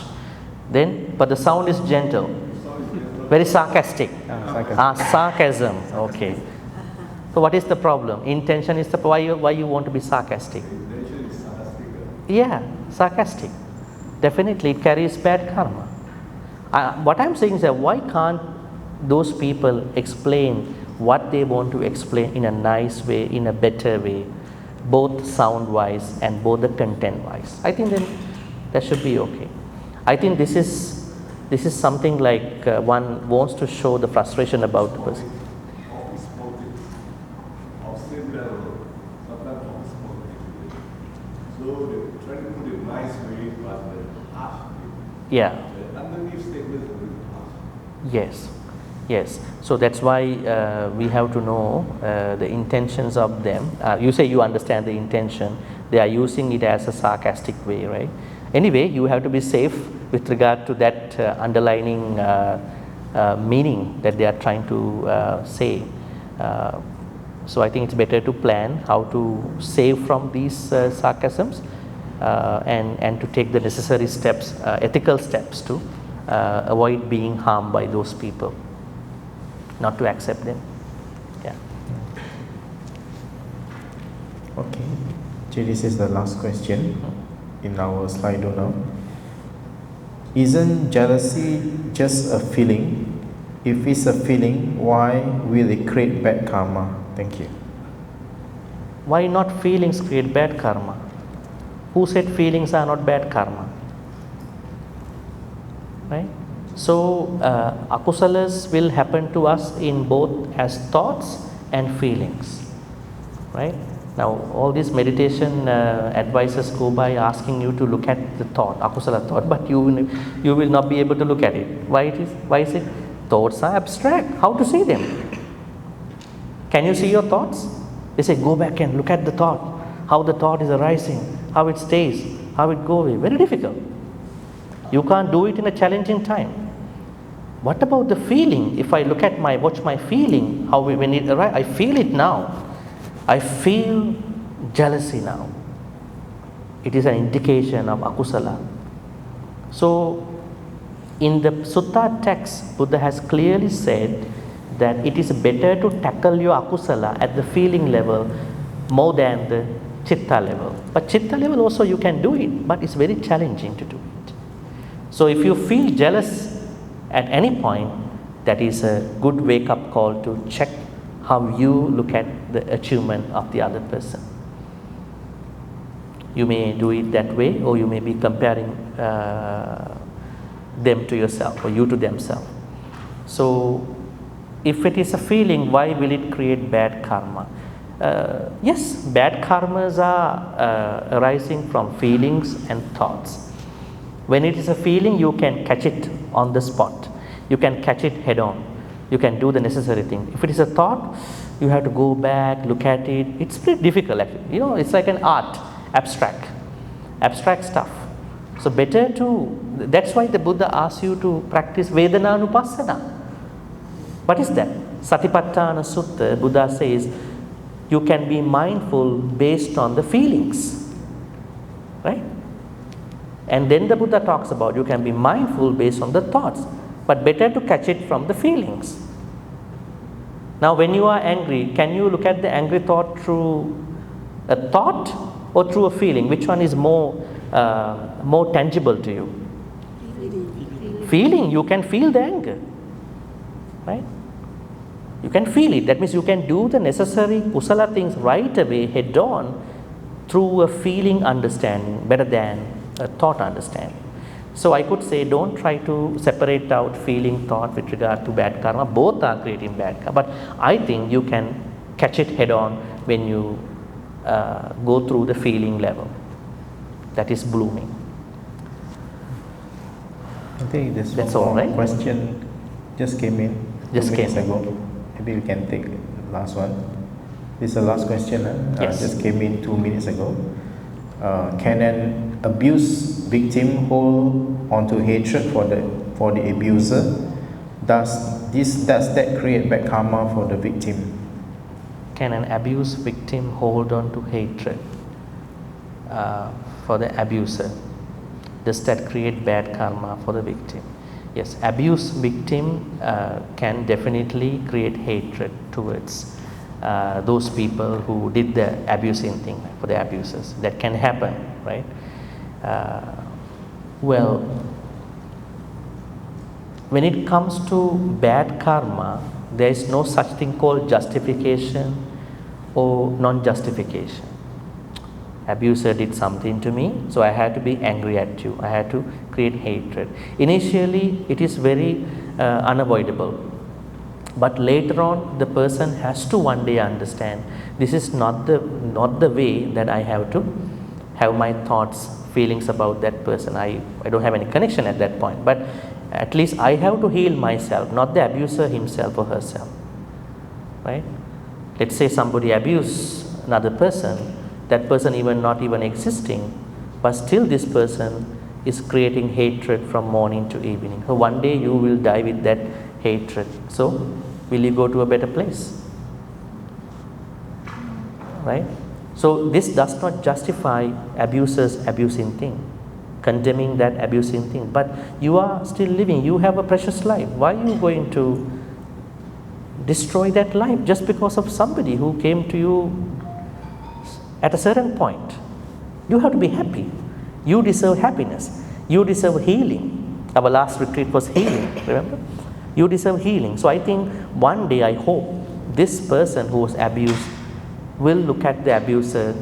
B: Then, but the sound is gentle. Very sarcastic. Sarcasm. Okay. So what is the problem? Intention is the why you want to be sarcastic?
C: Intention is sarcastic.
B: Yeah, sarcastic. Definitely it carries bad karma. What I'm saying is that why can't those people explain what they want to explain in a nice way, in a better way, both sound wise and both the content wise? I think then that should be okay. I think this is something like one wants to show the frustration about the person.
C: Office politics, of same level, sometimes office politics. So they try to put it nice way, but the harsh way.
B: Yeah.
C: The underneath statements are really harsh.
B: Yes. Yes. So that's why we have to know the intentions of them. You say you understand the intention. They are using it as a sarcastic way, right? Anyway, you have to be safe with regard to that underlining meaning that they are trying to say. So I think it's better to plan how to save from these sarcasms and to take the necessary steps, ethical steps to avoid being harmed by those people, not to accept them. Yeah.
A: Okay. So this is the last question in our slide now. Isn't jealousy just a feeling? If it's a feeling, why will it create bad karma? Thank you.
B: Why not feelings create bad karma? Who said feelings are not bad karma? Right? So akusalas will happen to us in both as thoughts and feelings. Right? Now all these meditation advices go by asking you to look at the thought, akusala thought, but you will not be able to look at it. Why is it? Thoughts are abstract. How to see them? Can you see your thoughts? They say go back and look at the thought, how the thought is arising, how it stays, how it goes away. Very difficult. You can't do it in a challenging time. What about the feeling? If I look at watch my feeling, when it arrives, I feel it now. I feel jealousy now. It is an indication of akusala. So, in the sutta text, Buddha has clearly said that it is better to tackle your akusala at the feeling level more than the chitta level. But chitta level also you can do it, but it's very challenging to do it. So, if you feel jealous at any point, that is a good wake-up call to check how you look at the achievement of the other person. You may do it that way, or you may be comparing them to yourself or you to themselves. So if it is a feeling, why will it create bad karma? Yes, bad karmas are arising from feelings and thoughts. When it is a feeling, you can catch it on the spot. You can catch it head on. You can do the necessary thing. If it is a thought, you have to go back, look at it. It's pretty difficult actually. You know, it's like an art, abstract stuff. So better that's why the Buddha asks you to practice Vedana-nupassana. What is that? Satipatthana Sutta, Buddha says, you can be mindful based on the feelings. right? And then the Buddha talks about you can be mindful based on the thoughts, but better to catch it from the feelings. Now when you are angry, can you look at the angry thought through a thought or through a feeling? Which one is more tangible to you? Feeling. You can feel the anger, right? You can feel it. That means you can do the necessary kusala things right away, head on, through a feeling understanding better than a thought understanding. So I could say don't try to separate out feeling, thought with regard to bad karma. Both are creating bad karma. But I think you can catch it head on when you go through the feeling level that is blooming.
A: I think this
B: That's all, right?
A: question just came in
B: Just
A: 2 minutes
B: came in.
A: ago. Maybe we can take the last one. This is the last question.
B: Yes.
A: Just came in 2 minutes ago. Can an abuse victim hold onto hatred for the abuser? Does that create bad karma for the victim?
B: Can an abuse victim hold on to hatred for the abuser? Does that create bad karma for the victim? Yes, abuse victim can definitely create hatred towards those people who did the abusing thing for the abusers. That can happen, right? Well, when it comes to bad karma, there is no such thing called justification or non-justification. Abuser did something to me, so I had to be angry at you. I had to create hatred. Initially, it is very unavoidable. But later on, the person has to one day understand this is not the way that I have to have my thoughts, feelings about that person. I don't have any connection at that point. But at least I have to heal myself, not the abuser himself or herself. Right? Let's say somebody abused another person, that person not even existing, but still this person is creating hatred from morning to evening. So one day you will die with that hatred. So will you go to a better place? Right? So this does not justify abusers abusing thing, condemning that abusing thing, but you are still living, you have a precious life. Why are you going to destroy that life just because of somebody who came to you at a certain point? You have to be happy. You deserve happiness. You deserve healing. Our last retreat was healing, remember? You deserve healing. So I think one day I hope this person who was abused will look at the abuser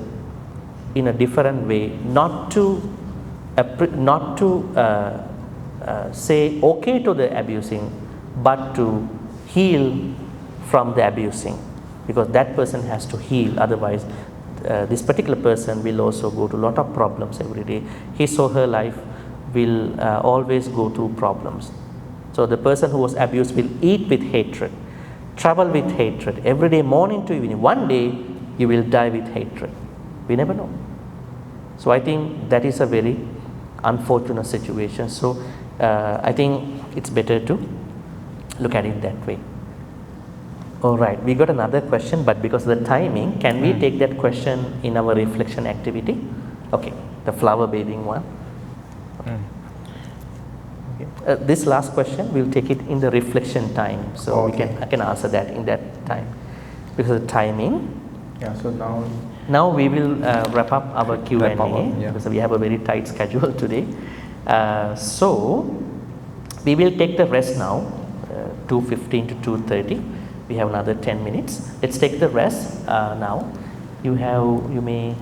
B: in a different way, not to say okay to the abusing, but to heal from the abusing, because that person has to heal. Otherwise, this particular person will also go to a lot of problems every day. His or her life will always go through problems. So the person who was abused will eat with hatred, travel with hatred, every day, morning to evening. One day you will die with hatred. We never know. So I think that is a very unfortunate situation. So I think it's better to look at it that way. All right, we got another question, but because of the timing, can we take that question in our reflection activity? Okay, the flower bathing one. Okay. This last question, we'll take it in the reflection time, so
A: okay.
B: I can answer that in that time because of the timing.
A: Yeah. So
B: now we will wrap up our Q&A,
A: yeah.
B: because we have a very tight schedule today. So we will take the rest now, 2:15 to 2:30. We have another 10 minutes. Let's take the rest now. You may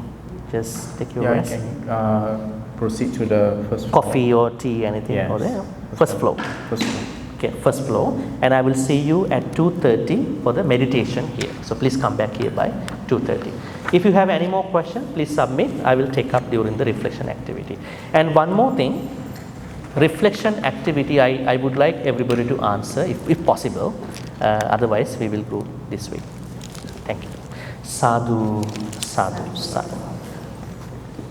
B: just take your rest.
A: You can proceed to the first floor.
B: Coffee or tea, anything over there. First floor.
A: First floor.
B: Okay, first floor. And I will see you at 2:30 for the meditation here. So please come back here by 2:30. If you have any more questions, please submit. I will take up during the reflection activity. And one more thing, reflection activity, I would like everybody to answer if possible. Otherwise, we will go this way. Thank you. Sadhu, sadhu, sadhu.